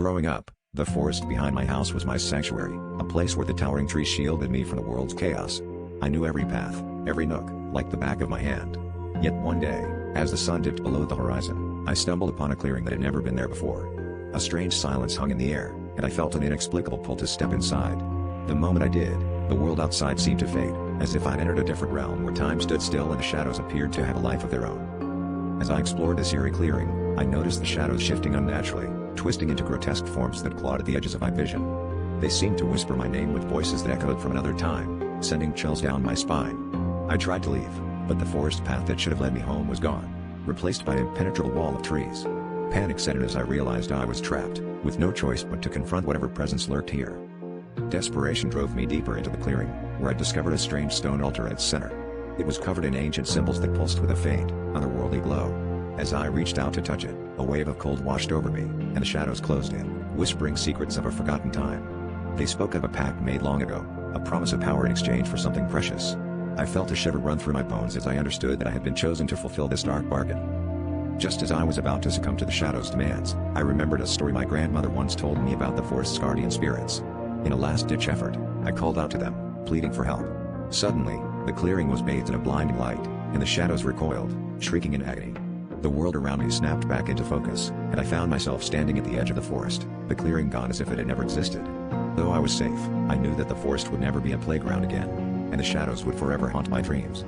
Growing up, the forest behind my house was my sanctuary, a place where the towering trees shielded me from the world's chaos. I knew every path, every nook, like the back of my hand. Yet one day, as the sun dipped below the horizon, I stumbled upon a clearing that had never been there before. A strange silence hung in the air, and I felt an inexplicable pull to step inside. The moment I did, the world outside seemed to fade, as if I'd entered a different realm where time stood still and the shadows appeared to have a life of their own. As I explored this eerie clearing, I noticed the shadows shifting unnaturally, twisting into grotesque forms that clawed at the edges of my vision. They seemed to whisper my name with voices that echoed from another time, sending chills down my spine. I tried to leave, but the forest path that should have led me home was gone, replaced by an impenetrable wall of trees. Panic set in as I realized I was trapped, with no choice but to confront whatever presence lurked here. Desperation drove me deeper into the clearing, where I discovered a strange stone altar at its center. It was covered in ancient symbols that pulsed with a faint, otherworldly glow. As I reached out to touch it, a wave of cold washed over me, and the shadows closed in, whispering secrets of a forgotten time. They spoke of a pact made long ago, a promise of power in exchange for something precious. I felt a shiver run through my bones as I understood that I had been chosen to fulfill this dark bargain. Just as I was about to succumb to the shadow's demands, I remembered a story my grandmother once told me about the forest's guardian spirits. In a last-ditch effort, I called out to them, pleading for help. Suddenly, the clearing was bathed in a blinding light, and the shadows recoiled, shrieking in agony. The world around me snapped back into focus, and I found myself standing at the edge of the forest, the clearing gone as if it had never existed. Though I was safe, I knew that the forest would never be a playground again, and the shadows would forever haunt my dreams.